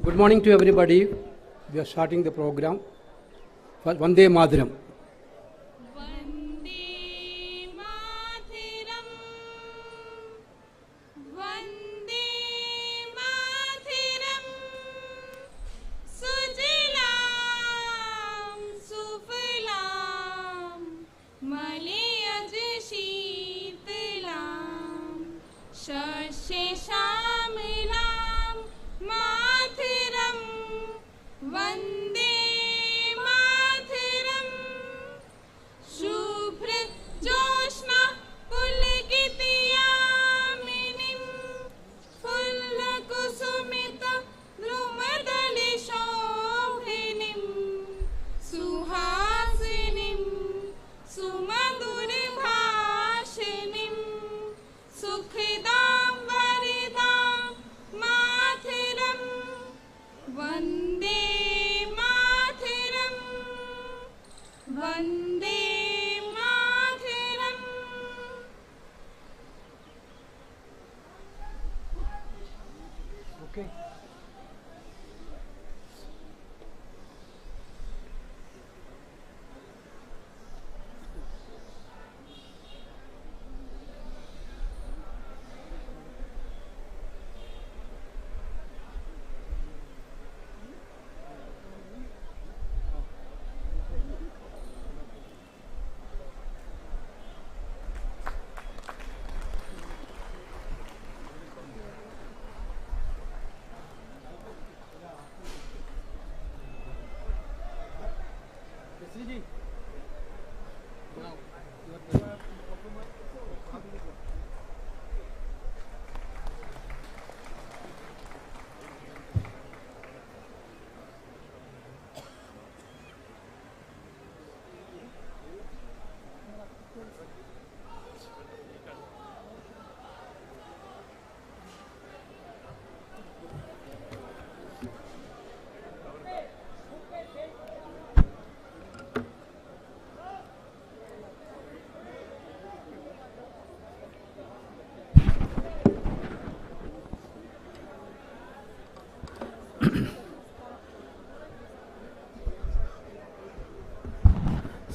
Good morning to everybody. We are starting the program. Vande Mataram.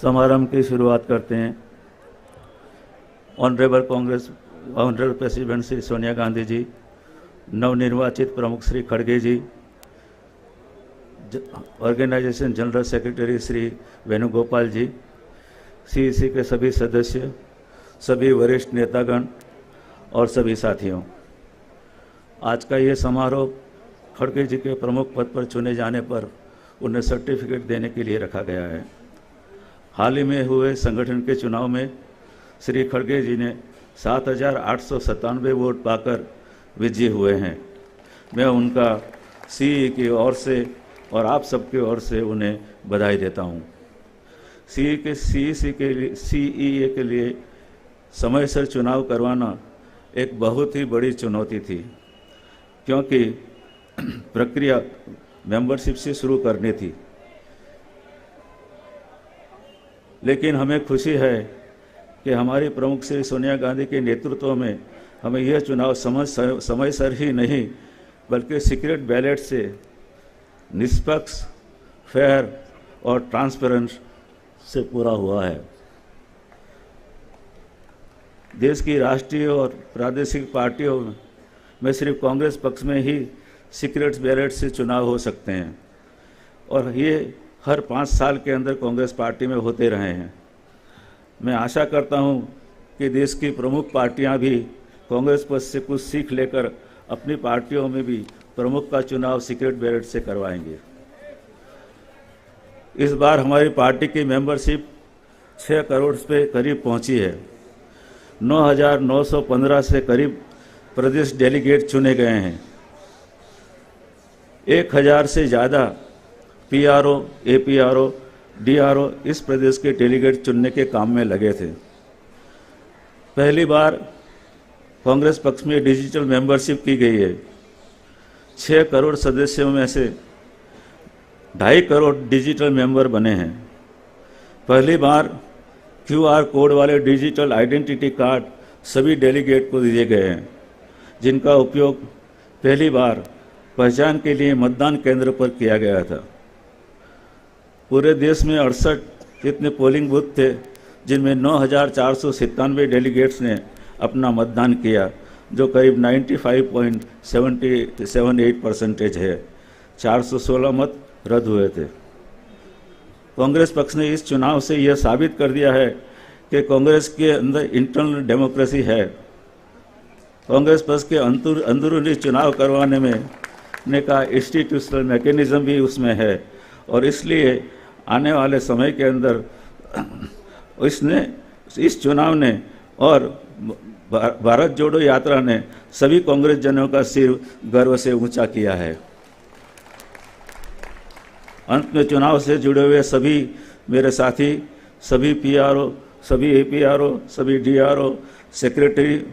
समारंभ की शुरुआत करते हैं। ऑनरेबल प्रेसिडेंट श्री सोनिया गांधी जी, नवनिर्वाचित प्रमुख श्री खड़गे ji, organisation general secretary Shri Venugopal ji, CEC के सभी सदस्य, सभी वरिष्ठ नेतागण और सभी साथियों, आज का ये समारोह खड़गे जी के प्रमुख पद पर चुने जाने पर उन्हें सर्टिफिकेट देने के लिए रखा गया है। हाल ही में हुए संगठन के चुनाव में श्री खड़गे जी ने 7,897 वोट पाकर विजयी हुए हैं। मैं उनका सीई की ओर से और आप सबकी ओर से उन्हें बधाई देता हूं। सीईसी के लिए, सीईए के लिए समय से चुनाव करवाना एक बहुत ही बड़ी चुनौती थी, क्योंकि प्रक्रिया मेंबरशिप से शुरू करनी थी। लेकिन हमें खुशी है कि हमारी प्रमुख श्री सोनिया गांधी के नेतृत्व में हमें यह चुनाव समय सर ही नहीं बल्कि सीक्रेट बैलेट से निष्पक्ष, फेयर और ट्रांसपेरेंट से पूरा हुआ है। देश की राष्ट्रीय और प्रादेशिक पार्टियों में सिर्फ कांग्रेस पक्ष में ही सीक्रेट बैलेट से चुनाव हो सकते हैं और ये हर 5 साल के अंदर कांग्रेस पार्टी में होते रहे हैं। मैं आशा करता हूं कि देश की प्रमुख पार्टियां भी कांग्रेस पक्ष से कुछ सीख लेकर अपनी पार्टियों में भी प्रमुख का चुनाव सीक्रेट बैलेट से करवाएंगे। इस बार हमारी पार्टी की मेंबरशिप 6 करोड़ पे करीब पहुंची है। 9,915 से करीब प्रदेश डेलीगेट चुने गए हैं। 1,000 से ज़्यादा पीआरओ, एपीआरओ, डीआरओ इस प्रदेश के डेलीगेट चुनने के काम में लगे थे। पहली बार कांग्रेस पक्ष में डिजिटल मेंबरशिप की गई है। 6 करोड़ सदस्यों में से 2.5 करोड़ डिजिटल मेंबर बने हैं। पहली बार क्यूआर कोड वाले डिजिटल आइडेंटिटी कार्ड सभी डेलीगेट को दिए गए हैं, जिनका उपयोग पहली बार पहचान के लिए मतदान केंद्र पर किया गया था। पूरे देश में 68 इतने पोलिंग बूथ थे, जिनमें 9,497 डेलीगेट्स ने अपना मतदान किया, जो करीब 95.78% है। 416 मत रद्द हुए थे। कांग्रेस पक्ष ने इस चुनाव से यह साबित कर दिया है कि कांग्रेस के अंदर इंटरनल डेमोक्रेसी है। कांग्रेस पक्ष के अंदरूनी चुनाव करवाने में का इंस्टीट्यूशनल मैकेनिज्म भी उसमें है और इसलिए आने वाले समय के अंदर इस चुनाव ने और भारत जोड़ो यात्रा ने सभी कांग्रेस जनों का सिर गर्व से ऊंचा किया है। अंत में चुनाव से जुड़े हुए सभी मेरे साथी, सभी पीआरओ, सभी एपीआरओ, सभी डीआरओ, सेक्रेटरी,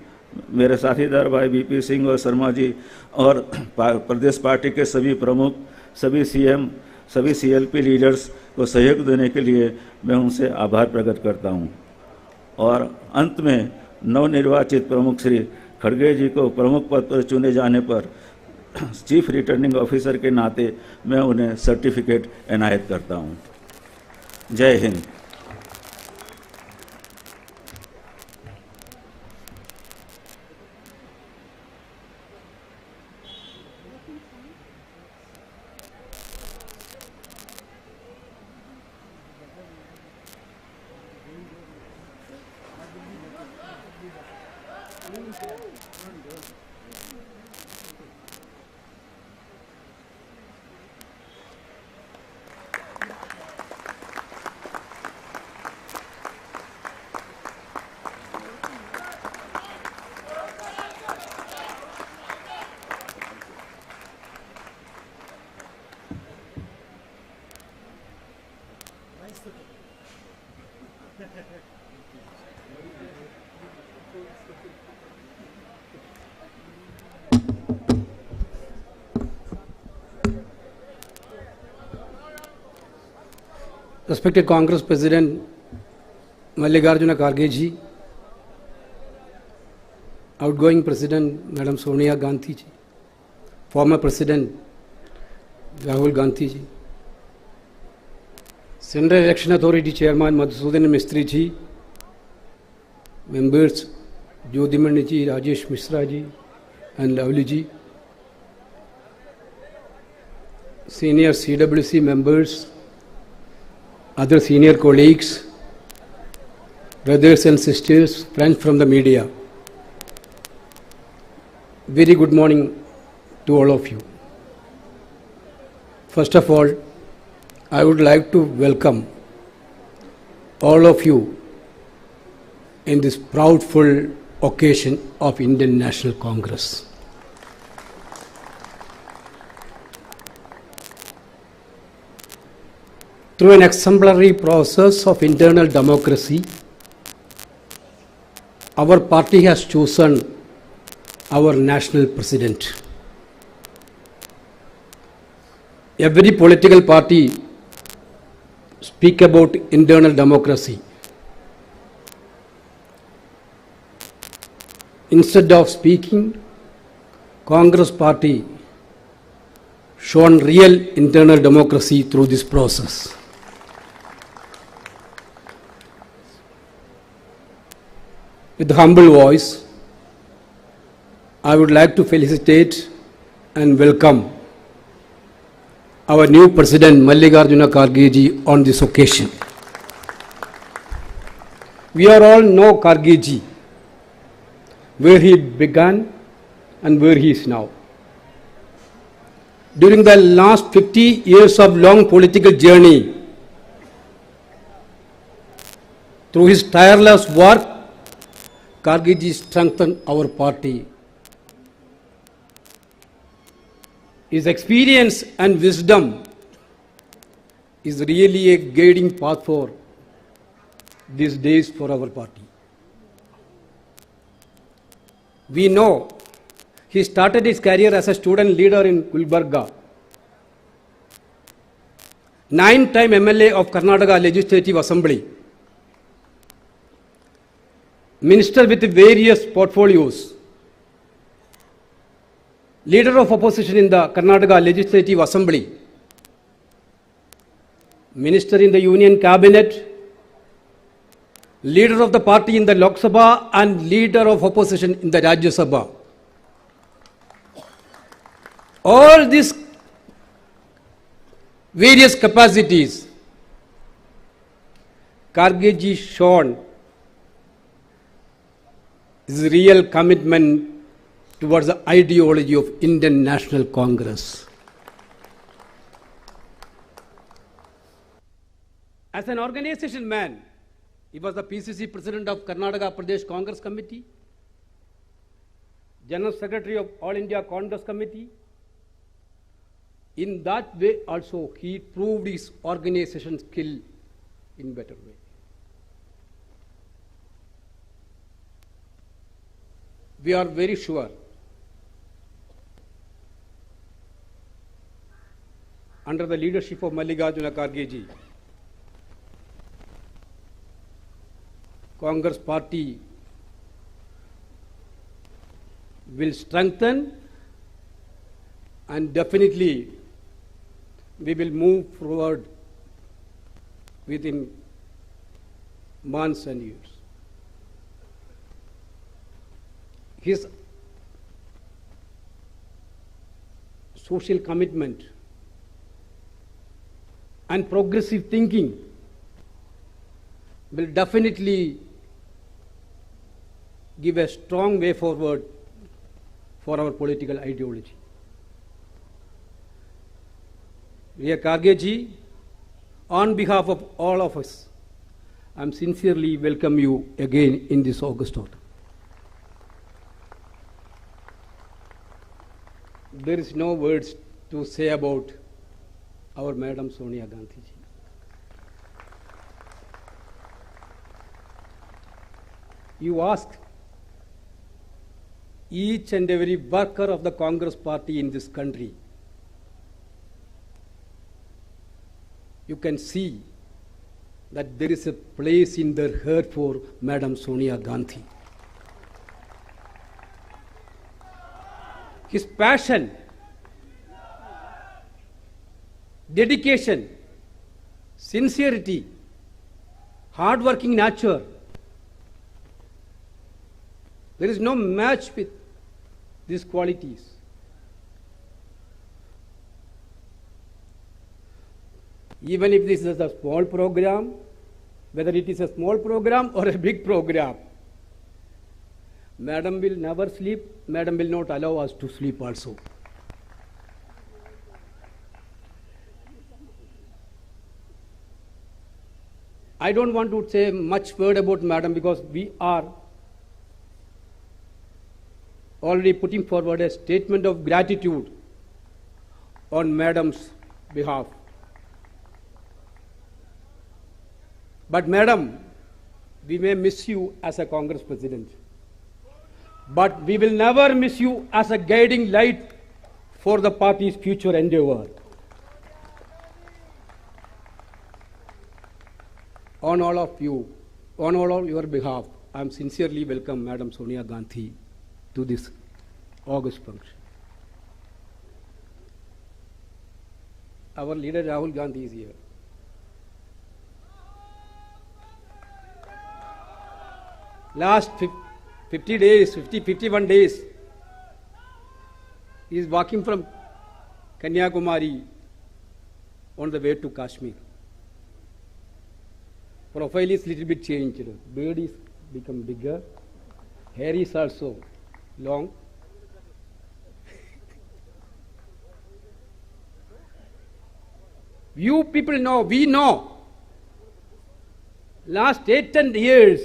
मेरे साथीदार भाई बीपी सिंह और शर्मा जी और प्रदेश पार्टी के सभी प्रमुख, सभी सीएम, सभी सीएलपी लीडर्स को सहयोग देने के लिए मैं उनसे आभार प्रकट करता हूं। और अंत में नवनिर्वाचित प्रमुख श्री खड़गे जी को प्रमुख पद पर चुने जाने पर चीफ रिटर्निंग ऑफिसर के नाते मैं उन्हें सर्टिफिकेट एनायत करता हूं। जय Hind. Respected Congress President Mallikarjuna Kharge ji, outgoing President Madam Sonia Gandhi ji, former President Rahul Gandhi ji, Central Election Authority Chairman Madhusudan Mistry ji, members Jyothiman ji, Rajesh Mishra ji and Lovely ji, senior CWC members, other senior colleagues, brothers and sisters, friends from the media. Very good morning to all of you. First of all, I would like to welcome all of you in this proudful occasion of Indian National Congress. Through an exemplary process of internal democracy, our party has chosen our national president. Every political party speaks about internal democracy. instead of speaking, Congress party shown real internal democracy through this process. With humble voice, I would like to felicitate and welcome our new President Mallikarjuna Kharge ji on this occasion. We all know Kharge ji, where he began and where he is now. During the last 50 years of long political journey, through his tireless work, Kharge ji strengthened our party. His experience and wisdom is really a guiding path for these days for our party. We know he started his career as a student leader in Gulbarga, 9-time MLA of Karnataka Legislative Assembly, minister with various portfolios, leader of opposition in the Karnataka Legislative Assembly, minister in the Union Cabinet, leader of the party in the Lok Sabha and leader of opposition in the Rajya Sabha. All these various capacities, Kharge ji shown his real commitment towards the ideology of Indian National Congress. As an organization man, he was the PCC President of Karnataka Pradesh Congress Committee, General Secretary of All India Congress Committee. In that way also he proved his organization skill in better way. We are very sure under the leadership of Mallikarjuna Kharge ji, Congress party will strengthen and definitely we will move forward within months and years. His social commitment and progressive thinking will definitely give a strong way forward for our political ideology. Dear Kharge ji, on behalf of all of us, I am sincerely welcome you again in this August autumn. There is no words to say about our Madam Sonia Gandhi ji. You ask each and every worker of the Congress party in this country, you can see that there is a place in their heart for Madam Sonia Gandhi. His passion, dedication, sincerity, hard-working nature, there is no match with these qualities. Even if this is a small program, whether it is a small program or a big program, Madam will never sleep, Madam will not allow us to sleep also. I don't want to say much word about Madam because we are already putting forward a statement of gratitude on Madam's behalf. But Madam, we may miss you as a Congress President, but we will never miss you as a guiding light for the party's future endeavor. On all of you, on all of your behalf, I am sincerely welcome Madam Sonia Gandhi to this August function. Our leader Rahul Gandhi is here. Last 50 days, 51 days, he is walking from Kanyakumari on the way to Kashmir. Profile is little bit changed. Beard is become bigger. Hair is also long. You people know, we know. Last 8-10 years,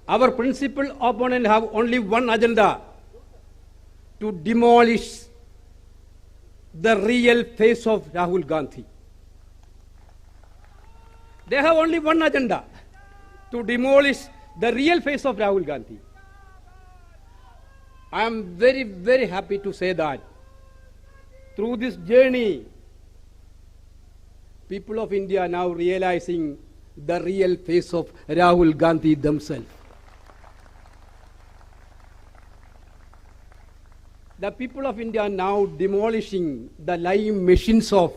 our principal opponent have only one agenda: to demolish the real face of Rahul Gandhi. They have only one agenda: to demolish the real face of Rahul Gandhi. I am very, very happy to say that through this journey, people of India are now realizing the real face of Rahul Gandhi themselves. The people of India are now demolishing the lying machines of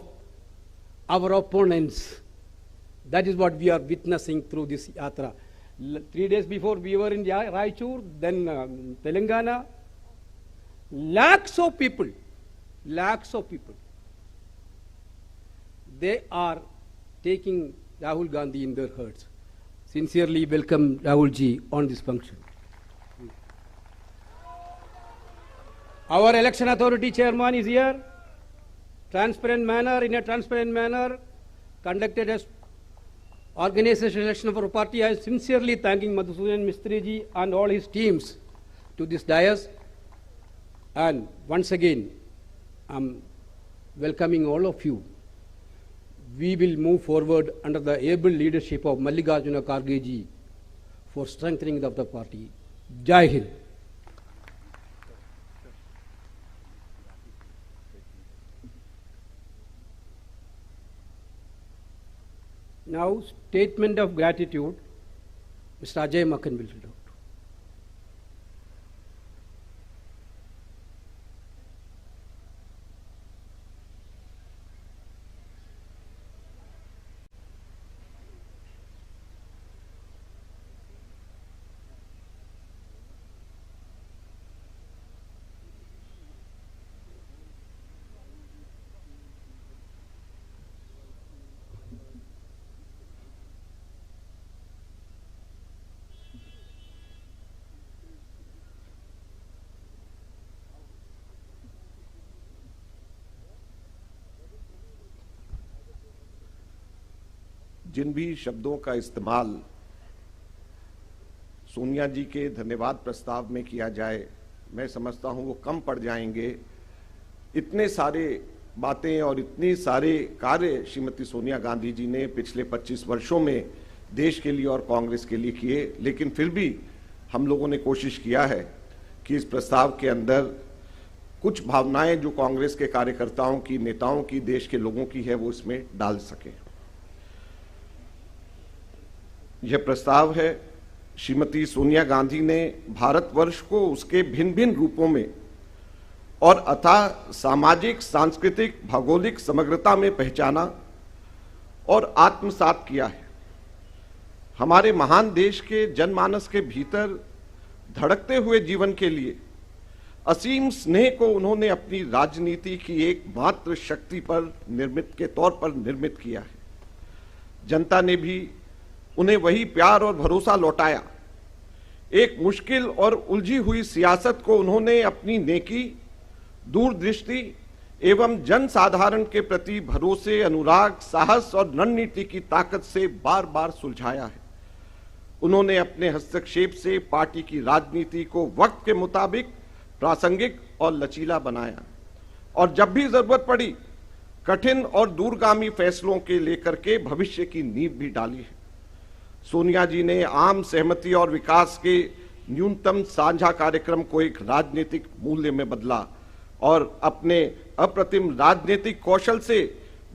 our opponents. That is what we are witnessing through this yatra. 3 days before we were in Raichur, then Telangana. Lakhs of people, they are taking Rahul Gandhi in their hearts. Sincerely welcome Rahul ji on this function. Our election authority chairman is here. In a transparent manner, conducted as organization election of our party. I am sincerely thanking Madhusudan Mistry ji and all his teams to this dais. And once again, I am welcoming all of you. We will move forward under the able leadership of Mallikarjuna Kharge ji for strengthening of the party. Jai Hind. Now, statement of gratitude, Mr. Ajay Makkan will do. जिन भी शब्दों का इस्तेमाल सोनिया जी के धन्यवाद प्रस्ताव में किया जाए, मैं समझता हूं वो कम पड़ जाएंगे। इतने सारे बातें और इतने सारे कार्य श्रीमती सोनिया गांधी जी ने पिछले 25 वर्षों में देश के लिए और कांग्रेस के लिए किए, लेकिन फिर भी हम लोगों ने कोशिश किया है कि इस प्रस्ताव के अंदर कुछ भावनाएं जो कांग्रेस के कार्यकर्ताओं की, नेताओं की, देश के लोगों की है, वो इसमें डाल सके। यह प्रस्ताव है, श्रीमती सोनिया गांधी ने भारतवर्ष को उसके भिन्न भिन्न रूपों में और अथाह सामाजिक, सांस्कृतिक, भौगोलिक समग्रता में पहचाना और आत्मसात किया है। हमारे महान देश के जनमानस के भीतर धड़कते हुए जीवन के लिए असीम स्नेह को उन्होंने अपनी राजनीति की एकमात्र शक्ति पर के तौर पर निर्मित किया है। जनता ने भी उन्हें वही प्यार और भरोसा लौटाया। एक मुश्किल और उलझी हुई सियासत को उन्होंने अपनी नेकी, दूरदृष्टि एवं जन साधारण के प्रति भरोसे, अनुराग, साहस और रणनीति की ताकत से बार बार सुलझाया है। उन्होंने अपने हस्तक्षेप से पार्टी की राजनीति को वक्त के मुताबिक प्रासंगिक और लचीला बनाया और जब भी जरूरत पड़ी कठिन और दूरगामी फैसलों के लेकर के भविष्य की नींव भी डाली है। सोनिया जी ने आम सहमति और विकास के न्यूनतम साझा कार्यक्रम को एक राजनीतिक मूल्य में बदला और अपने अप्रतिम राजनीतिक कौशल से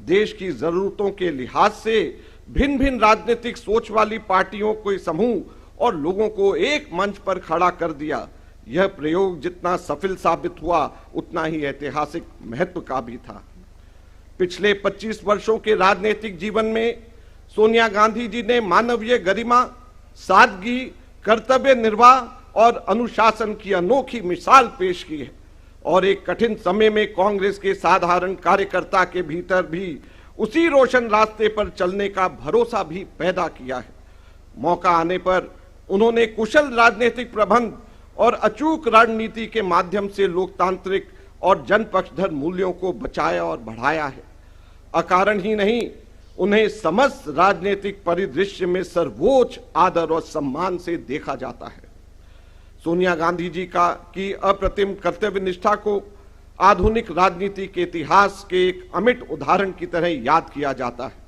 देश की जरूरतों के लिहाज से भिन्न भिन्न राजनीतिक सोच वाली पार्टियों के समूह और लोगों को एक मंच पर खड़ा कर दिया। यह प्रयोग जितना सफल साबित हुआ उतना ही ऐतिहासिक महत्व का भी था। पिछले 25 वर्षों के राजनीतिक जीवन में सोनिया गांधी जी ने मानवीय गरिमा, सादगी, कर्तव्य निर्वाह और अनुशासन की अनोखी मिसाल पेश की है और एक कठिन समय में कांग्रेस के साधारण कार्यकर्ता के भीतर भी उसी रोशन रास्ते पर चलने का भरोसा भी पैदा किया है। मौका आने पर उन्होंने कुशल राजनीतिक प्रबंध और अचूक रणनीति के माध्यम से लोकतांत्रिक और जनपक्षधर मूल्यों को बचाया और बढ़ाया है। अकारण ही नहीं, उन्हें समस्त राजनीतिक परिदृश्य में सर्वोच्च आदर और सम्मान से देखा जाता है। सोनिया गांधी जी की अप्रतिम कर्तव्य निष्ठा को आधुनिक राजनीति के इतिहास के एक अमिट उदाहरण की तरह याद किया जाता है।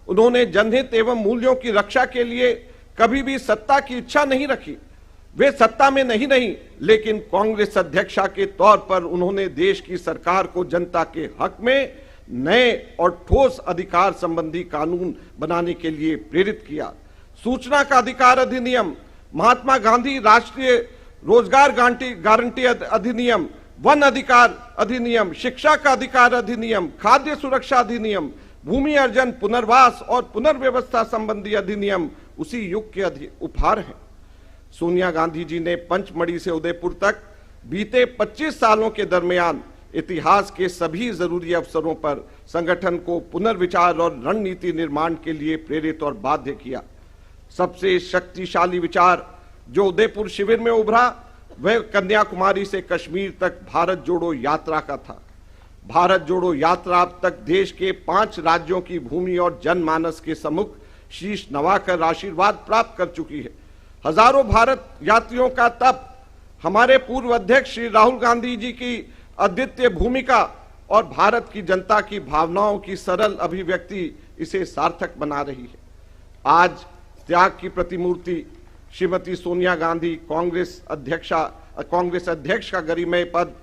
उन्होंने जनहित एवं मूल्यों की रक्षा के लिए कभी भी सत्ता की इच्छा नहीं रखी। वे सत्ता में नहीं, लेकिन कांग्रेस अध्यक्षा के तौर पर उन्होंने देश की सरकार को जनता के हक में नए और ठोस अधिकार संबंधी कानून बनाने के लिए प्रेरित किया। सूचना का अधिकार अधिनियम, महात्मा गांधी राष्ट्रीय रोजगार गारंटी अधिनियम, वन अधिकार अधिनियम, शिक्षा का अधिकार अधिनियम, खाद्य सुरक्षा अधिनियम, भूमि अर्जन, पुनर्वास और पुनर्व्यवस्था संबंधी अधिनियम उसी युग के उपहार हैं। सोनिया गांधी जी ने पंचमढ़ी से उदयपुर तक बीते 25 सालों के दरमियान इतिहास के सभी जरूरी अवसरों पर संगठन को पुनर्विचार और रणनीति निर्माण के लिए प्रेरित और बाध्य किया। सबसे शक्तिशाली विचार जो उदयपुर शिविर में उभरा वह कन्याकुमारी से कश्मीर तक भारत जोड़ो यात्रा का था। भारत जोड़ो यात्रा अब तक देश के 5 राज्यों की भूमि और जनमानस के सम्मुख शीश नवाकर आशीर्वाद प्राप्त कर चुकी है। हजारों भारत यात्रियों का तप, हमारे पूर्व अध्यक्ष श्री राहुल गांधी जी की अद्वितीय भूमिका और भारत की जनता की भावनाओं की सरल अभिव्यक्ति इसे सार्थक बना रही है। आज त्याग की प्रतिमूर्ति श्रीमती सोनिया गांधी कांग्रेस अध्यक्ष का गरिमय पद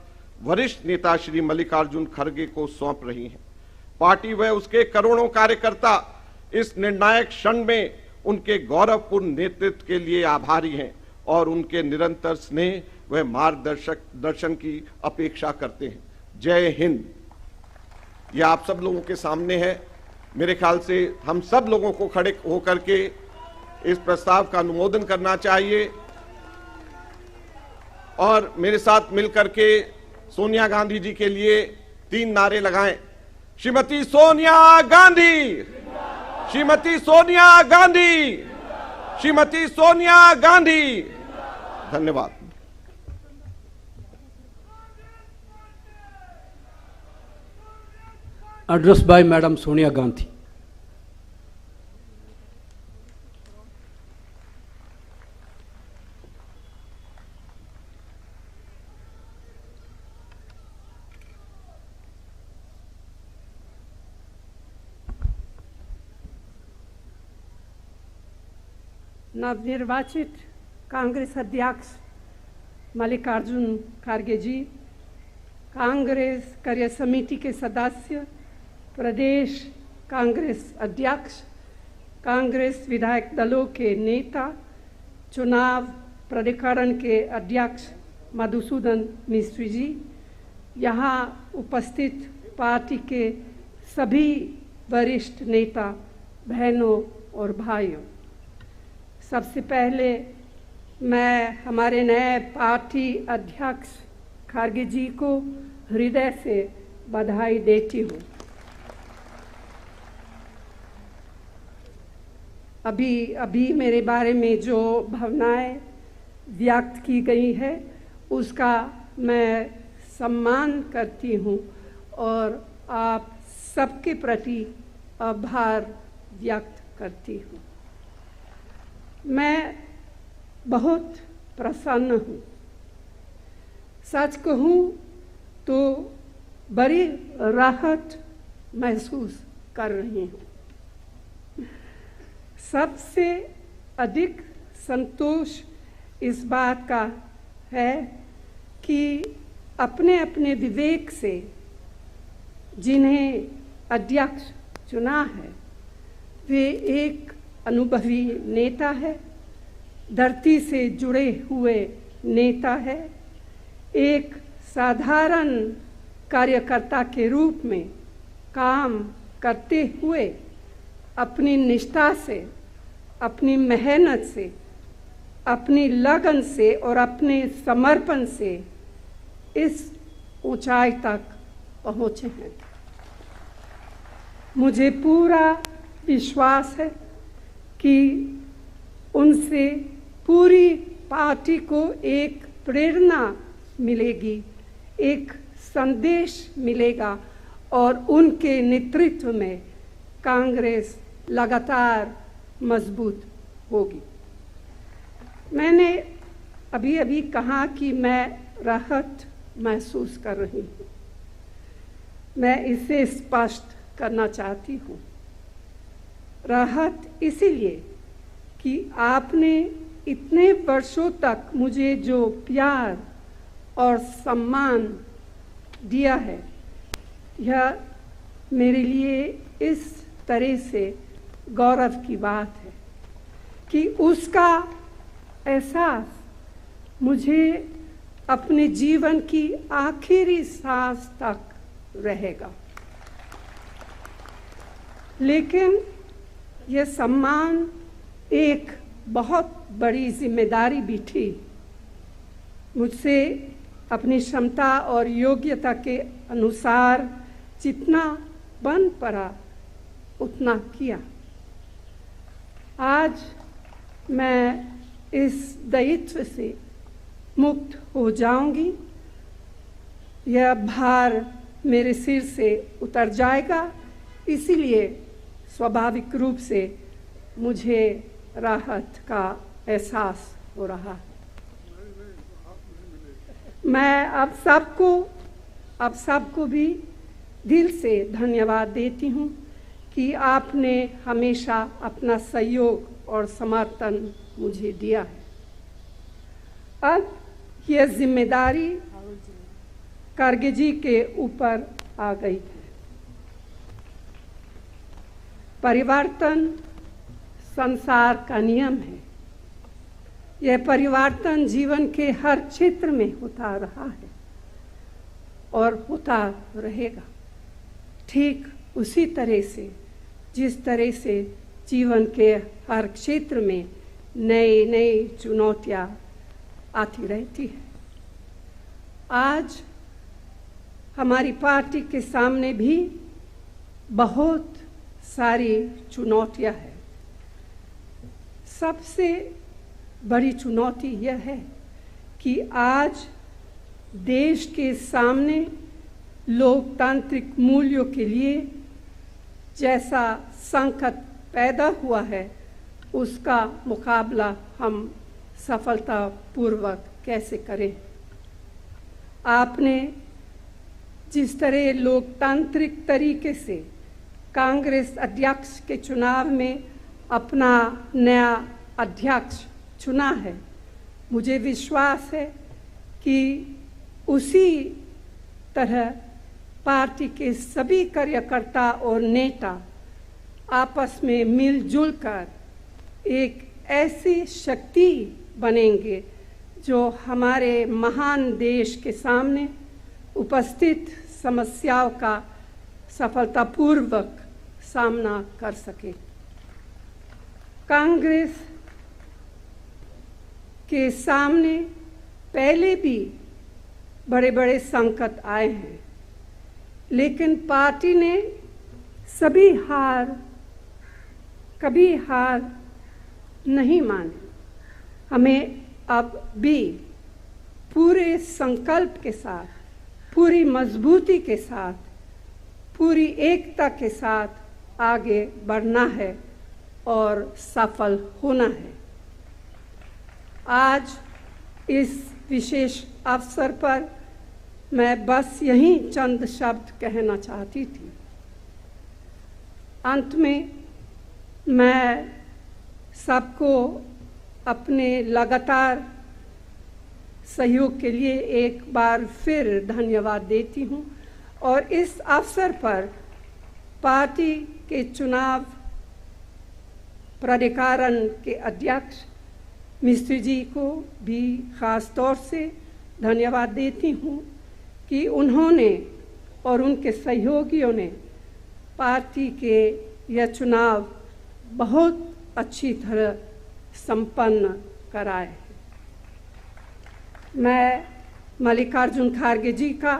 वरिष्ठ नेता श्री मल्लिकार्जुन खड़गे को सौंप रही हैं। पार्टी व उसके करोड़ों कार्यकर्ता इस निर्णायक क्षण में उनके गौरवपूर्ण नेतृत्व के लिए आभारी हैं और उनके निरंतर स्नेह व मार्गदर्शन की अपेक्षा करते हैं। जय हिंद। यह आप सब लोगों के सामने है। मेरे ख्याल से हम सब लोगों को खड़े होकर के इस प्रस्ताव का अनुमोदन करना चाहिए और मेरे साथ मिलकर के सोनिया गांधी जी के लिए 3 नारे लगाएं। श्रीमती सोनिया गांधी, श्रीमती सोनिया गांधी, श्रीमती सोनिया गांधी। धन्यवाद। Address by Madam Sonia Gandhi. नवनिर्वाचित कांग्रेस अध्यक्ष मल्लिकार्जुन खड़गे जी, कांग्रेस कार्य समिति के सदस्य, प्रदेश कांग्रेस अध्यक्ष, कांग्रेस विधायक दलों के नेता, चुनाव प्राधिकरण के अध्यक्ष मधुसूदन मिस्त्री जी, यहाँ उपस्थित पार्टी के सभी वरिष्ठ नेता, बहनों और भाइयों, सबसे पहले मैं हमारे नए पार्टी अध्यक्ष खड़गे जी को हृदय से बधाई देती हूँ। अभी मेरे बारे में जो भावनाएं व्यक्त की गई है उसका मैं सम्मान करती हूँ और आप सबके प्रति आभार व्यक्त करती हूँ। मैं बहुत प्रसन्न हूँ। सच कहूँ तो बड़ी राहत महसूस कर रही हूँ। सबसे अधिक संतोष इस बात का है कि अपने अपने विवेक से जिन्हें अध्यक्ष चुना है वे एक अनुभवी नेता है, धरती से जुड़े हुए नेता है, एक साधारण कार्यकर्ता के रूप में काम करते हुए अपनी निष्ठा से, अपनी मेहनत से, अपनी लगन से और अपने समर्पण से इस ऊंचाई तक पहुँचे हैं। मुझे पूरा विश्वास है कि उनसे पूरी पार्टी को एक प्रेरणा मिलेगी, एक संदेश मिलेगा और उनके नेतृत्व में कांग्रेस लगातार मजबूत होगी। मैंने अभी अभी कहा कि मैं राहत महसूस कर रही हूँ। मैं इसे स्पष्ट करना चाहती हूँ। राहत इसीलिए कि आपने इतने वर्षों तक मुझे जो प्यार और सम्मान दिया है, यह मेरे लिए इस तरह से गौरव की बात है कि उसका एहसास मुझे अपने जीवन की आखिरी सांस तक रहेगा। लेकिन यह सम्मान एक बहुत बड़ी जिम्मेदारी भी थी। मुझसे अपनी क्षमता और योग्यता के अनुसार जितना बन पड़ा उतना किया। आज मैं इस दायित्व से मुक्त हो जाऊंगी। यह भार मेरे सिर से उतर जाएगा, इसीलिए स्वाभाविक रूप से मुझे राहत का एहसास हो रहा है। मैं आप सबको भी दिल से धन्यवाद देती हूँ कि आपने हमेशा अपना सहयोग और समर्थन मुझे दिया है। अब यह जिम्मेदारी खड़गे जी के ऊपर आ गई है। परिवर्तन संसार का नियम है। यह परिवर्तन जीवन के हर क्षेत्र में होता रहा है और होता रहेगा, ठीक उसी तरह से जिस तरह से जीवन के हर क्षेत्र में नई नई चुनौतियाँ आती रहती है। आज हमारी पार्टी के सामने भी बहुत सारी चुनौतियाँ हैं। सबसे बड़ी चुनौती यह है कि आज देश के सामने लोकतांत्रिक मूल्यों के लिए जैसा संकट पैदा हुआ है, उसका मुकाबला हम सफलतापूर्वक कैसे करें। आपने जिस तरह लोकतांत्रिक तरीके से कांग्रेस अध्यक्ष के चुनाव में अपना नया अध्यक्ष चुना है, मुझे विश्वास है कि उसी तरह पार्टी के सभी कार्यकर्ता और नेता आपस में मिलजुल कर एक ऐसी शक्ति बनेंगे जो हमारे महान देश के सामने उपस्थित समस्याओं का सफलतापूर्वक सामना कर सके। कांग्रेस के सामने पहले भी बड़े बड़े संकट आए हैं, लेकिन पार्टी ने कभी हार नहीं मानी। हमें अब भी पूरे संकल्प के साथ, पूरी मजबूती के साथ, पूरी एकता के साथ आगे बढ़ना है और सफल होना है। आज इस विशेष अवसर पर मैं बस यही चंद शब्द कहना चाहती थी। अंत में मैं सबको अपने लगातार सहयोग के लिए एक बार फिर धन्यवाद देती हूँ और इस अवसर पर पार्टी के चुनाव प्राधिकरण के अध्यक्ष मिस्त्री जी को भी ख़ास तौर से धन्यवाद देती हूँ कि उन्होंने और उनके सहयोगियों ने पार्टी के यह चुनाव बहुत अच्छी तरह संपन्न कराए हैं। मैं मल्लिकार्जुन खड़गे जी का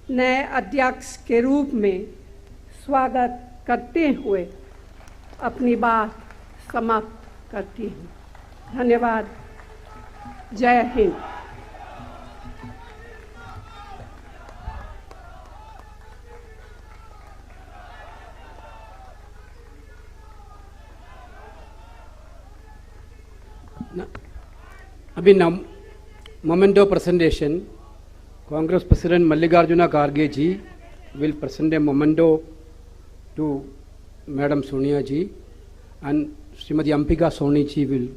नए अध्यक्ष के रूप में स्वागत करते हुए अपनी बात समाप्त करती हूँ। धन्यवाद। जय Hind. Abhi now, moment of presentation, Congress President Mallikarjuna Kharge ji will present a memento to Madam Sonia ji, and Srimati Ambika Soni ji will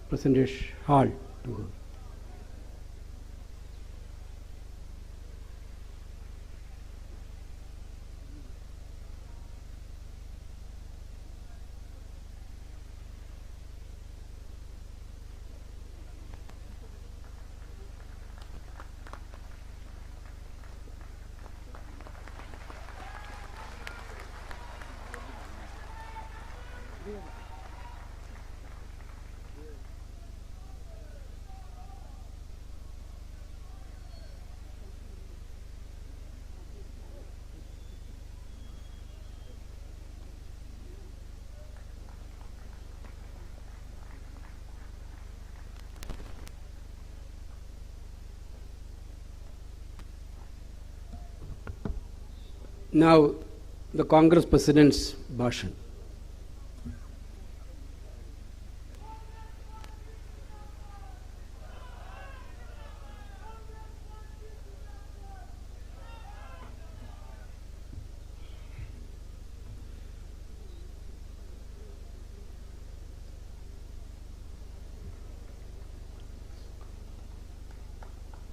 present a shawl to her. Now, the Congress President's Bhashan.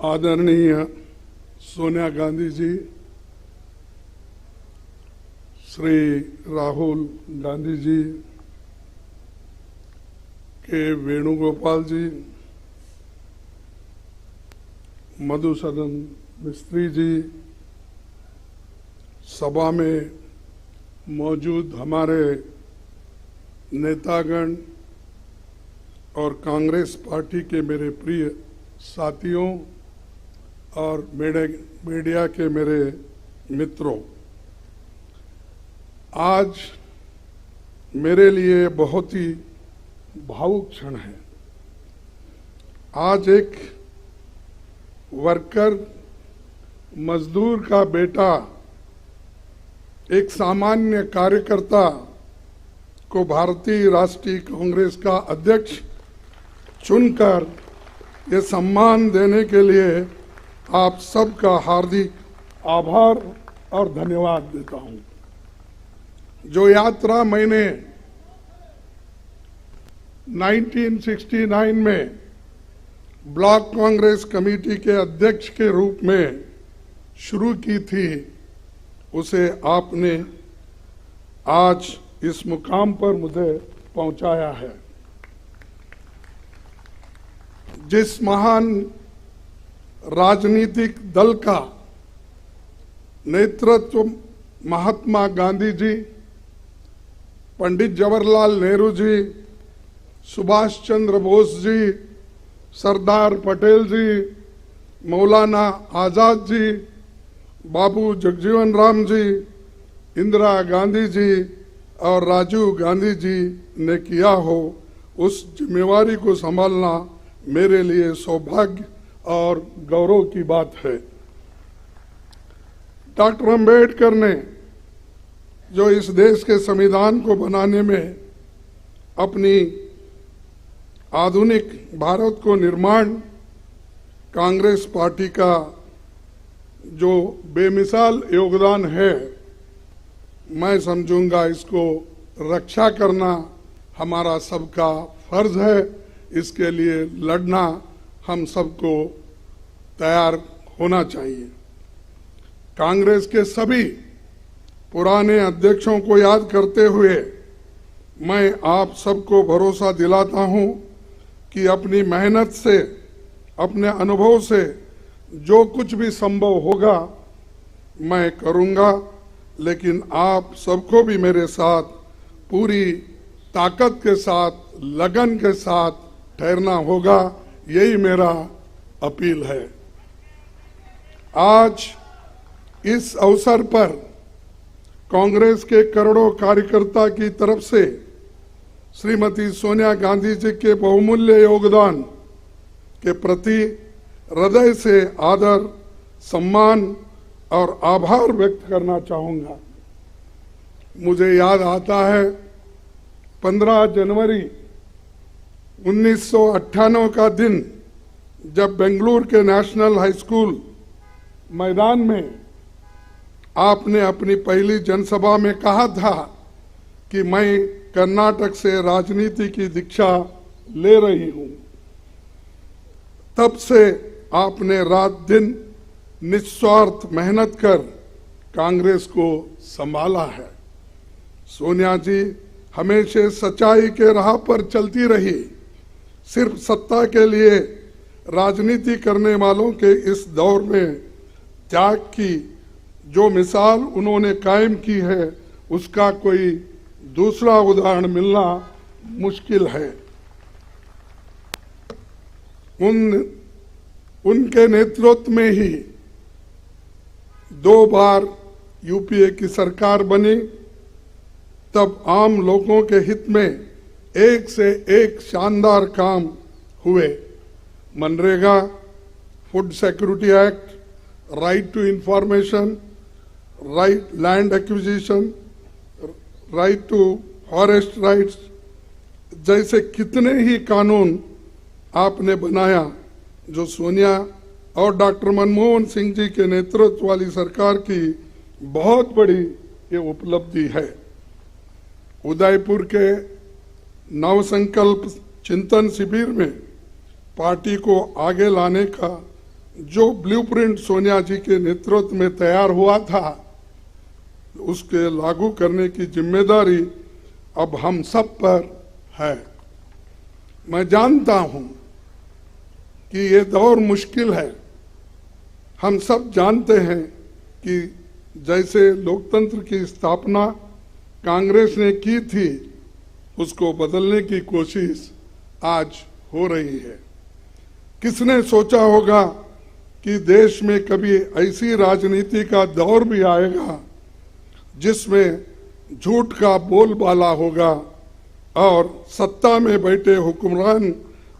आदरणीय सोनिया गांधी जी, श्री राहुल गांधी जी, के वेणुगोपाल जी, मधुसूदन मिस्त्री जी, सभा में मौजूद हमारे नेतागण और Congress party के मेरे प्रिय साथियों और मीडिया के मेरे मित्रों, आज मेरे लिए बहुत ही भावुक क्षण है। आज एक वर्कर, मजदूर का बेटा, एक सामान्य कार्यकर्ता को भारतीय राष्ट्रीय कांग्रेस का अध्यक्ष चुनकर ये सम्मान देने के लिए आप सबका हार्दिक आभार और धन्यवाद देता हूं। जो यात्रा मैंने 1969 में ब्लॉक कांग्रेस कमेटी के अध्यक्ष के रूप में शुरू की थी, उसे आपने आज इस मुकाम पर मुझे पहुंचाया है। जिस महान राजनीतिक दल का नेतृत्व महात्मा गांधी जी, पंडित जवाहरलाल नेहरू जी, सुभाष चंद्र बोस जी, सरदार पटेल जी, मौलाना आजाद जी, बाबू जगजीवन राम जी, इंदिरा गांधी जी और राजीव गांधी जी ने किया हो, उस जिम्मेवारी को संभालना मेरे लिए सौभाग्य और गौरव की बात है। डॉक्टर अंबेडकर ने जो इस देश के संविधान को बनाने में अपनी आधुनिक भारत को निर्माण, कांग्रेस पार्टी का जो बेमिसाल योगदान है, मैं समझूंगा इसको रक्षा करना हमारा सबका फर्ज है। इसके लिए लड़ना हम सबको तैयार होना चाहिए। कांग्रेस के सभी पुराने अध्यक्षों को याद करते हुए मैं आप सबको भरोसा दिलाता हूं कि अपनी मेहनत से, अपने अनुभव से जो कुछ भी संभव होगा मैं करूंगा, लेकिन आप सबको भी मेरे साथ पूरी ताकत के साथ, लगन के साथ ठहरना होगा। यही मेरा अपील है। आज इस अवसर पर कांग्रेस के करोड़ों कार्यकर्ता की तरफ से श्रीमती सोनिया गांधी जी के बहुमूल्य योगदान के प्रति हृदय से आदर, सम्मान और आभार व्यक्त करना चाहूंगा। मुझे याद आता है 15 जनवरी 1998 का दिन, जब बेंगलुरु के नेशनल हाई स्कूल मैदान में आपने अपनी पहली जनसभा में कहा था कि मैं कर्नाटक से राजनीति की दीक्षा ले रही हूं। तब से आपने रात दिन निस्वार्थ मेहनत कर कांग्रेस को संभाला है। सोनिया जी हमेशा सच्चाई के राह पर चलती रही। सिर्फ सत्ता के लिए राजनीति करने वालों के इस दौर में त्याग की जो मिसाल उन्होंने कायम की है, उसका कोई दूसरा उदाहरण मिलना मुश्किल है। उनके नेतृत्व में ही 2 बार यूपीए की सरकार बनी। तब आम लोगों के हित में एक से एक शानदार काम हुए। MNREGA, food security act, right to information, right land acquisition, right to forest rights जैसे कितने ही कानून आपने बनाया, जो सोनिया और डॉक्टर मनमोहन सिंह जी के नेतृत्व वाली सरकार की बहुत बड़ी ये उपलब्धि है। उदयपुर के नवसंकल्प चिंतन शिविर में पार्टी को आगे लाने का जो ब्लूप्रिंट सोनिया जी के नेतृत्व में तैयार हुआ था, उसके लागू करने की जिम्मेदारी अब हम सब पर है। मैं जानता हूं कि ये दौर मुश्किल है। हम सब जानते हैं कि जैसे लोकतंत्र की स्थापना कांग्रेस ने की थी, उसको बदलने की कोशिश आज हो रही है। किसने सोचा होगा कि देश में कभी ऐसी राजनीति का दौर भी आएगा जिसमें झूठ का बोलबाला होगा और सत्ता में बैठे हुक्मरान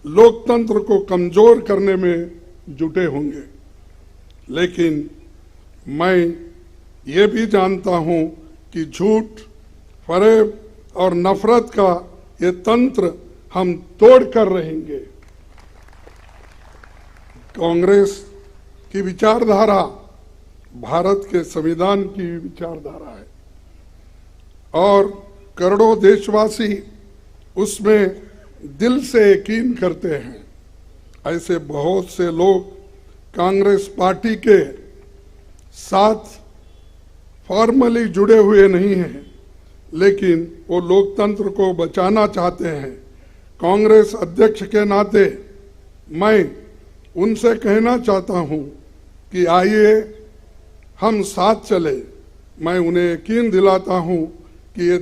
लोकतंत्र को कमजोर करने में जुटे होंगे। लेकिन मैं ये भी जानता हूं कि झूठ, फरेब और नफरत का ये तंत्र हम तोड़ कर रहेंगे। कांग्रेस की विचारधारा भारत के संविधान की विचारधारा है और करोड़ों देशवासी उसमें दिल से यकीन करते हैं। ऐसे बहुत से लोग कांग्रेस पार्टी के साथ फॉर्मली जुड़े हुए नहीं हैं, लेकिन वो लोकतंत्र को बचाना चाहते हैं। कांग्रेस अध्यक्ष के नाते मैं उनसे कहना चाहता हूं कि आइए हम साथ चले। मैं उन्हें यकीन दिलाता हूं कि ये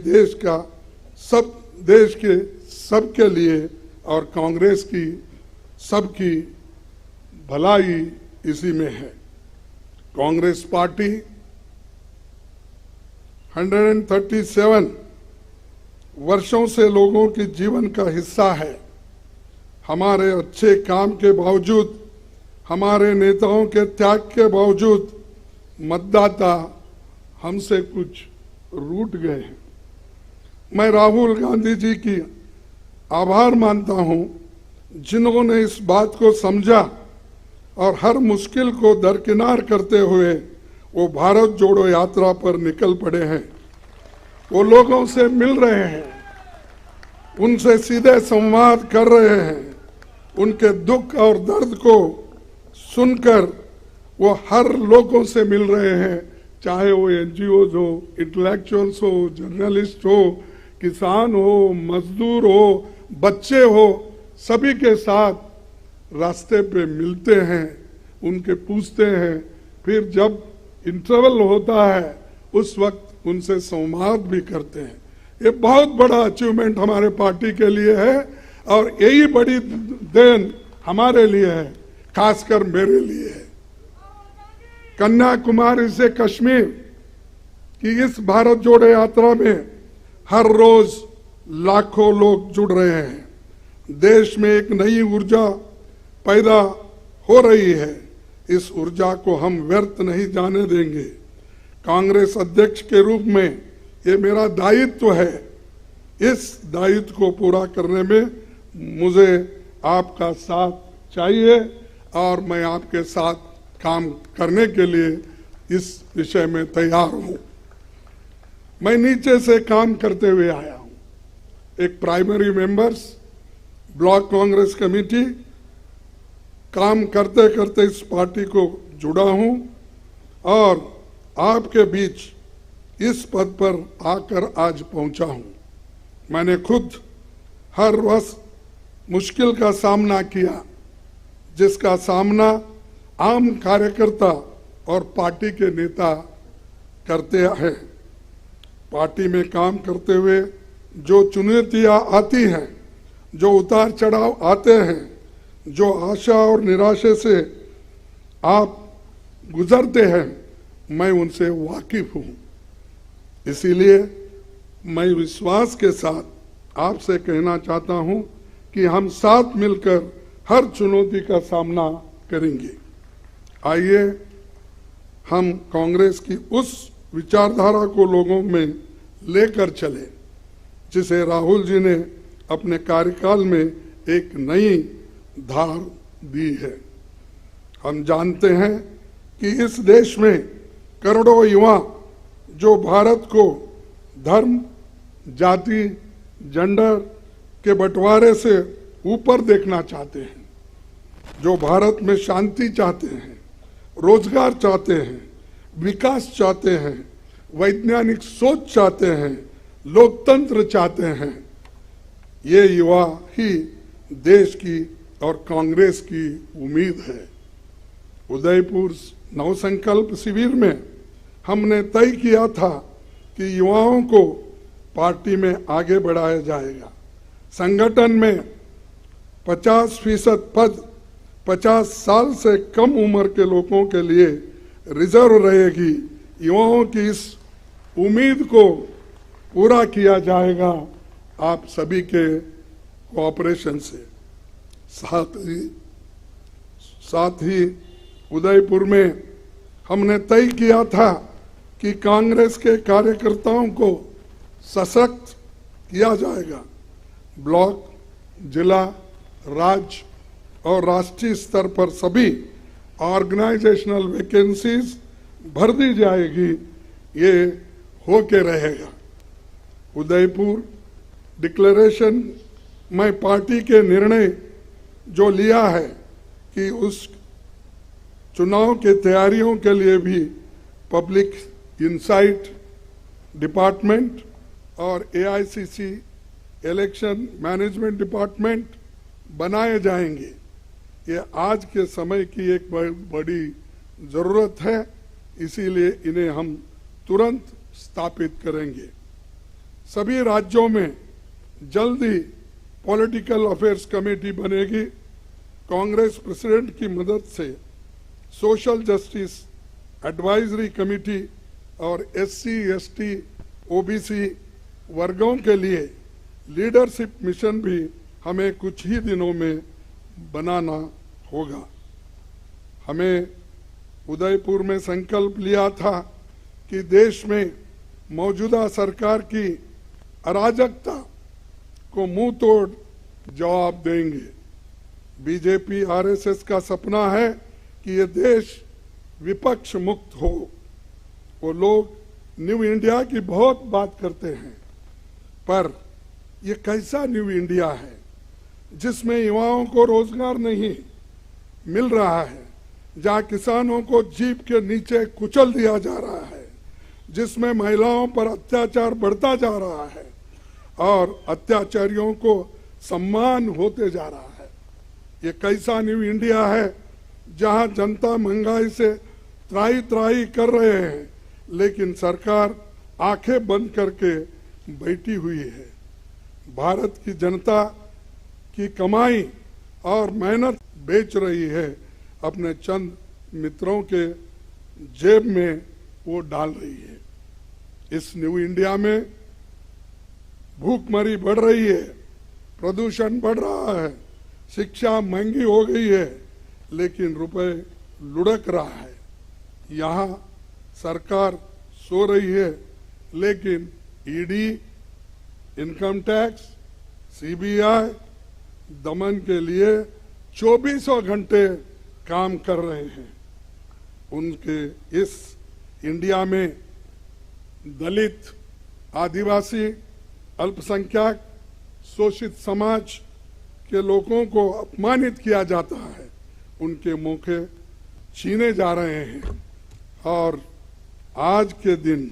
देश के सबके लिए और कांग्रेस की सबकी भलाई इसी में है। कांग्रेस पार्टी 137 वर्षों से लोगों के जीवन का हिस्सा है। हमारे अच्छे काम के बावजूद, हमारे नेताओं के त्याग के बावजूद मतदाता हमसे कुछ रूठ गए हैं। मैं राहुल गांधी जी की आभार मानता हूं, जिन्होंने इस बात को समझा और हर मुश्किल को दरकिनार करते हुए वो भारत जोड़ो यात्रा पर निकल पड़े हैं। वो लोगों से मिल रहे हैं, उनसे सीधे संवाद कर रहे हैं, उनके दुख और दर्द को सुनकर वो हर लोगों से मिल रहे हैं, चाहे वो एनजीओज हो, इंटेलेक्चुअल्स हो, जर्नलिस्ट हो, किसान हो, मजदूर हो, बच्चे हो, सभी के साथ रास्ते पे मिलते हैं, उनके पूछते हैं, फिर जब इंटरवल होता है उस वक्त उनसे संवाद भी करते हैं। ये बहुत बड़ा अचीवमेंट हमारे पार्टी के लिए है और यही बड़ी देन हमारे लिए है, खासकर मेरे लिए है। कन्याकुमारी से कश्मीर की इस भारत जोड़ो यात्रा में हर रोज लाखों लोग जुड़ रहे हैं। देश में एक नई ऊर्जा पैदा हो रही है। इस ऊर्जा को हम व्यर्थ नहीं जाने देंगे। कांग्रेस अध्यक्ष के रूप में ये मेरा दायित्व है। इस दायित्व को पूरा करने में मुझे आपका साथ चाहिए और मैं आपके साथ काम करने के लिए इस विषय में तैयार हूं। मैं नीचे से काम करते हुए आया हूं। एक primary members block Congress committee काम करते करते इस पार्टी को जुड़ा हूं और आपके बीच इस पद पर आकर आज पहुंचा हूं। मैंने खुद हर वर्ष मुश्किल का सामना किया, जिसका सामना आम कार्यकर्ता और पार्टी के नेता करते हैं। पार्टी में काम करते हुए जो चुनौतियां आती हैं, जो उतार चढ़ाव आते हैं, जो आशा और निराशा से आप गुजरते हैं, मैं उनसे वाकिफ हूं। इसीलिए मैं विश्वास के साथ आपसे कहना चाहता हूं कि हम साथ मिलकर हर चुनौती का सामना करेंगे। आइए हम कांग्रेस की उस विचारधारा को लोगों में लेकर चले जिसे राहुल जी ने अपने कार्यकाल में एक नई धार दी है। हम जानते हैं कि इस देश में करोड़ों युवा जो भारत को धर्म, जाति, जेंडर के बंटवारे से ऊपर देखना चाहते हैं, जो भारत में शांति चाहते हैं, रोजगार चाहते हैं, विकास चाहते हैं, वैज्ञानिक सोच चाहते हैं, लोकतंत्र चाहते हैं, ये युवा ही देश की और कांग्रेस की उम्मीद है। उदयपुर नवसंकल्प शिविर में हमने तय किया था कि युवाओं को पार्टी में आगे बढ़ाया जाएगा। संगठन में 50% पद 50 साल से कम उम्र के लोगों के लिए रिजर्व रहेगी। युवाओं की इस उम्मीद को पूरा किया जाएगा आप सभी के कोऑपरेशन से। साथ ही उदयपुर में हमने तय किया था कि कांग्रेस के कार्यकर्ताओं को सशक्त किया जाएगा। ब्लॉक, जिला, राज्य और राष्ट्रीय स्तर पर सभी ऑर्गेनाइजेशनल वैकेंसीज भर दी जाएगी। ये होके रहेगा। उदयपुर डिक्लेरेशन में पार्टी के निर्णय जो लिया है कि उस चुनाव के तैयारियों के लिए भी पब्लिक इंसाइट डिपार्टमेंट और AICC इलेक्शन मैनेजमेंट डिपार्टमेंट बनाए जाएंगे। ये आज के समय की एक बड़ी जरूरत है, इसीलिए इन्हें हम तुरंत स्थापित करेंगे। सभी राज्यों में जल्द ही पॉलिटिकल अफेयर्स कमेटी बनेगी। कांग्रेस प्रेसिडेंट की मदद से सोशल जस्टिस एडवाइजरी कमेटी और SC, ST, OBC वर्गों के लिए लीडरशिप मिशन भी हमें कुछ ही दिनों में बनाना होगा। हमें उदयपुर में संकल्प लिया था कि देश में मौजूदा सरकार की अराजकता को मुंह तोड़ जवाब देंगे। बीजेपी RSS का सपना है कि ये देश विपक्ष मुक्त हो। वो लोग न्यू इंडिया की बहुत बात करते हैं, पर ये कैसा न्यू इंडिया है जिसमें युवाओं को रोजगार नहीं मिल रहा है, जहां किसानों को जीप के नीचे कुचल दिया जा रहा है, जिसमें महिलाओं पर अत्याचार बढ़ता जा रहा है और अत्याचारियों को सम्मान होते जा रहा है। ये कैसा न्यू इंडिया है जहां जनता महंगाई से त्राही त्राही कर रहे हैं, लेकिन सरकार आंखें बंद करके बैठी हुई है। भारत की जनता की कमाई और मेहनत बेच रही है, अपने चंद मित्रों के जेब में वो डाल रही है। इस न्यू इंडिया में भूखमरी बढ़ रही है, प्रदूषण बढ़ रहा है, शिक्षा महंगी हो गई है, लेकिन रुपए लुढ़क रहा है। यहाँ सरकार सो रही है, लेकिन ईडी, इनकम टैक्स, सीबीआई दमन के लिए 24 घंटे काम कर रहे हैं। उनके इस इंडिया में दलित, आदिवासी, अल्पसंख्यक, शोषित समाज के लोगों को अपमानित किया जाता है, उनके मौके छीने जा रहे हैं। और आज के दिन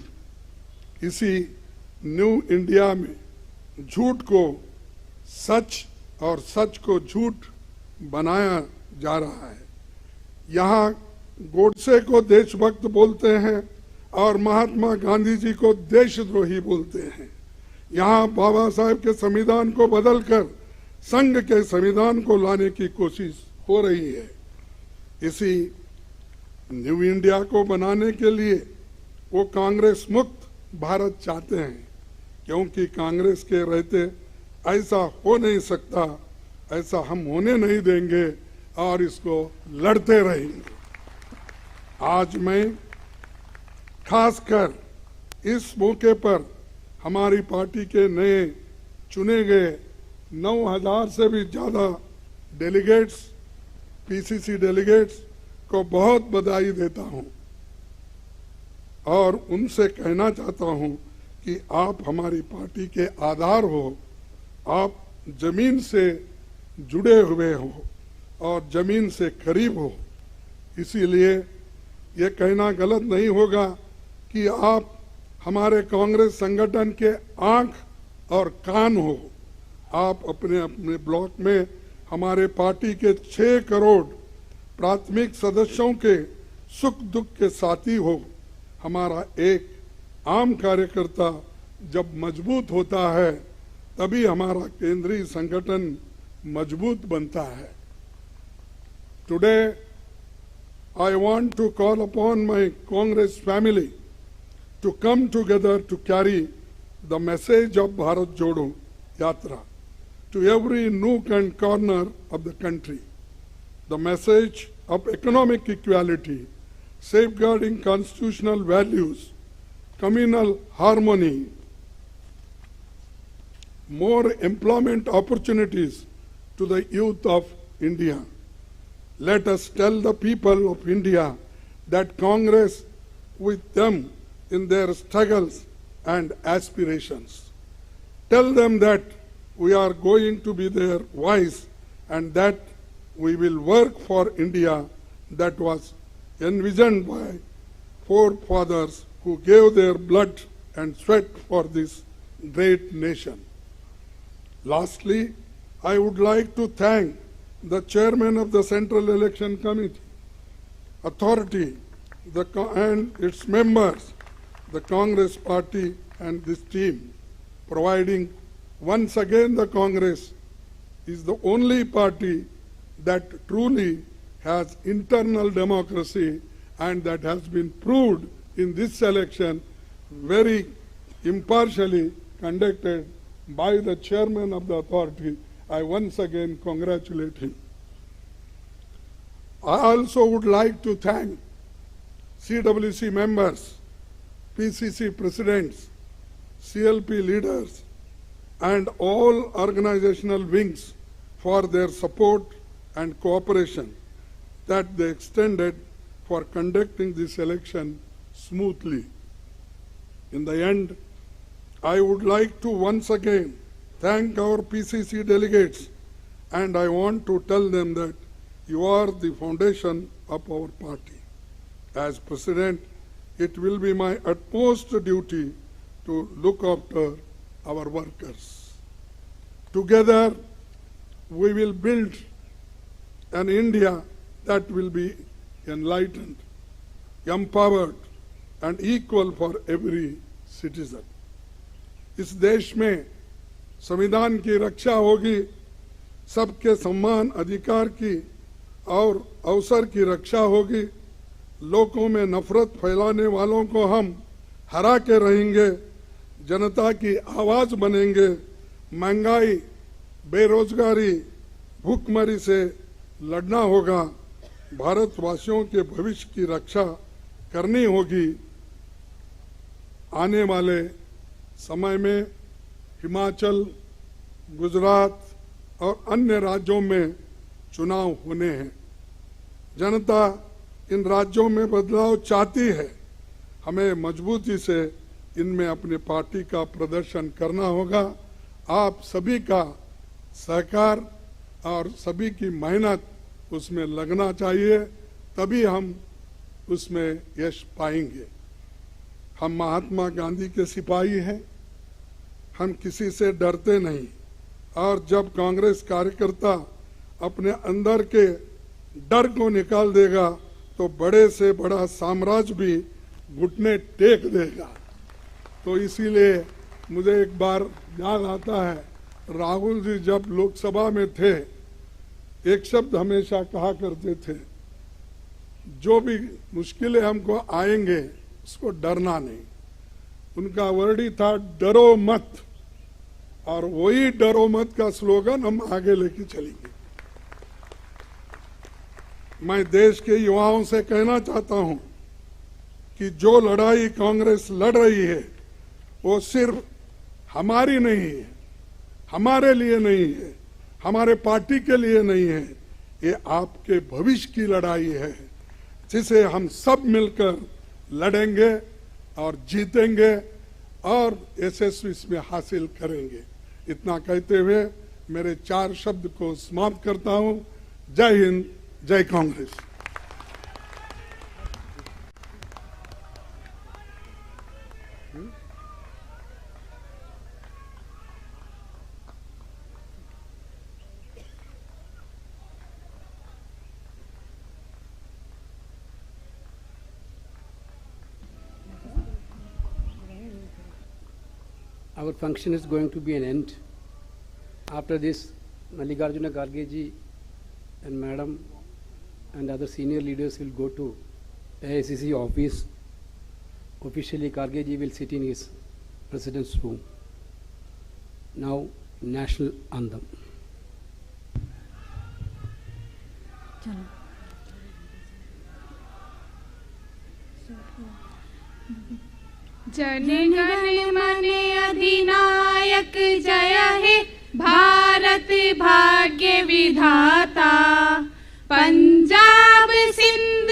इसी न्यू इंडिया में झूठ को सच और सच को झूठ बनाया जा रहा है। यहाँ गोडसे को देशभक्त बोलते हैं और महात्मा गांधी जी को देशद्रोही बोलते हैं। यहाँ बाबा साहेब के संविधान को बदलकर संघ के संविधान को लाने की कोशिश हो रही है। इसी न्यू इंडिया को बनाने के लिए वो कांग्रेस मुक्त भारत चाहते हैं, क्योंकि कांग्रेस के रहते ऐसा हो नहीं सकता, ऐसा हम होने नहीं देंगे और इसको लड़ते रहेंगे। आज मैं खासकर इस मौके पर हमारी पार्टी के नए चुने गए 9,000 से भी ज्यादा डेलीगेट्स, पीसीसी डेलीगेट्स को बहुत बधाई देता हूं और उनसे कहना चाहता हूं कि आप हमारी पार्टी के आधार हो, आप जमीन से जुड़े हुए हो और जमीन से करीब हो। इसीलिए ये कहना गलत नहीं होगा कि आप हमारे कांग्रेस संगठन के आंख और कान हो। आप अपने अपने ब्लॉक में हमारे पार्टी के 6 करोड़ प्राथमिक सदस्यों के सुख दुख के साथी हो। हमारा एक आम कार्यकर्ता जब मजबूत होता है तभी हमारा केंद्रीय संगठन मजबूत बनता है। Today I want to call upon my Congress family to come together to carry the message of Bharat Jodo Yatra to every nook and corner of the country. The message of economic equality, safeguarding constitutional values, communal harmony, more employment opportunities to the youth of India. Let us tell the people of India that Congress with them in their struggles and aspirations. Tell them that we are going to be their voice and that we will work for India that was envisioned by forefathers who gave their blood and sweat for this great nation. Lastly, I would like to thank the chairman of the Central Election Committee, authority, and its members, the Congress party and this team, providing once again the Congress is the only party that truly has internal democracy and that has been proved in this election very impartially conducted by the chairman of the authority. I once again congratulate him. I also would like to thank CWC members, PCC presidents, CLP leaders, and all organizational wings for their support and cooperation that they extended for conducting this election smoothly. In the end, I would like to once again thank our PCC delegates, and I want to tell them that you are the foundation of our party. As President, it will be my utmost duty to look after our workers. Together, we will build an India that will be enlightened, empowered and equal for every citizen. इस देश में संविधान की रक्षा होगी, सबके सम्मान अधिकार की और अवसर की रक्षा होगी, लोगों में नफरत फैलाने वालों को हम हरा के रहेंगे, जनता की आवाज बनेंगे, महंगाई, बेरोजगारी, भूखमरी से लड़ना होगा, भारतवासियों के भविष्य की रक्षा करनी होगी। आने वाले समय में हिमाचल, गुजरात और अन्य राज्यों में चुनाव होने हैं। जनता इन राज्यों में बदलाव चाहती है, हमें मजबूती से इनमें अपनी पार्टी का प्रदर्शन करना होगा। आप सभी का सहकार और सभी की मेहनत उसमें लगना चाहिए, तभी हम उसमें यश पाएंगे। हम महात्मा गांधी के सिपाही हैं, हम किसी से डरते नहीं, और जब कांग्रेस कार्यकर्ता अपने अंदर के डर को निकाल देगा तो बड़े से बड़ा साम्राज्य भी घुटने टेक देगा। तो इसीलिए मुझे एक बार याद आता है, राहुल जी जब लोकसभा में थे, एक शब्द हमेशा कहा करते थे, जो भी मुश्किलें हमको आएंगे उसको डरना नहीं। उनका वर्ड ही था, डरो मत, और वही डरो मत का स्लोगन हम आगे लेके चलेंगे। मैं देश के युवाओं से कहना चाहता हूं कि जो लड़ाई कांग्रेस लड़ रही है वो सिर्फ हमारी नहीं है, हमारे लिए नहीं है, हमारे पार्टी के लिए नहीं है, ये आपके भविष्य की लड़ाई है, जिसे हम सब मिलकर लड़ेंगे और जीतेंगे और यशस्वी इसमें हासिल करेंगे। इतना कहते हुए मेरे 4 शब्द को समाप्त करता हूं। जय हिंद, जय Congress. Our function is going to be an end. After this, Mallikarjuna Kharge ji and Madam and other senior leaders will go to AICC office. Officially, Kharge ji will sit in his president's room. Now, national anthem. Jana Gana मन अधिनायक जय हे भारत भाग्य विधाता, पंजाब सिंध